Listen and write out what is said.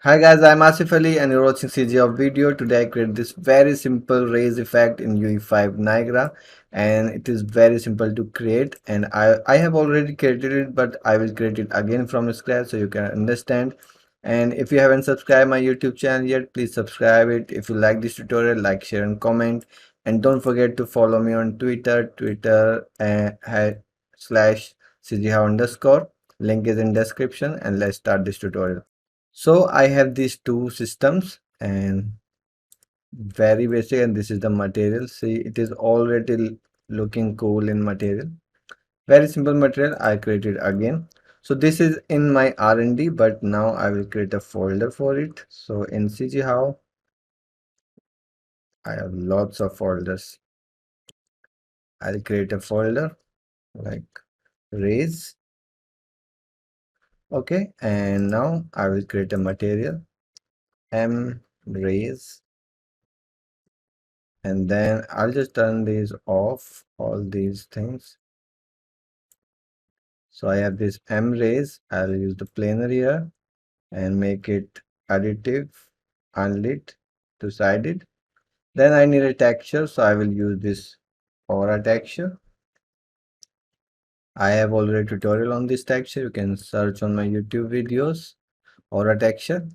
Hi guys, I'm Asif Ali and you're watching CGHOW video. Today I create this very simple raise effect in UE5 Niagara, and it is very simple to create, and I have already created it, but I will create it again from scratch so you can understand. And if you haven't subscribed my YouTube channel yet, please subscribe it. If you like this tutorial, like, share and comment, and don't forget to follow me on Twitter slash CGHOW underscore. Link is in description, and let's start this tutorial. So I have these two systems and very basic, and this is the material. See, it is already looking cool in material. Very simple material I created again. So this is in my R&D, but now I will create a folder for it. So in CGHOW, I have lots of folders. I'll create a folder like raise. Okay, and now I will create a material M raise, and then I'll just turn these off, all these things. So I have this M rays. I'll use the planar here and make it additive, unlit, two-sided. Then I need a texture, so I will use this aura texture. I have already tutorial on this texture. You can search on my YouTube videos, aura texture.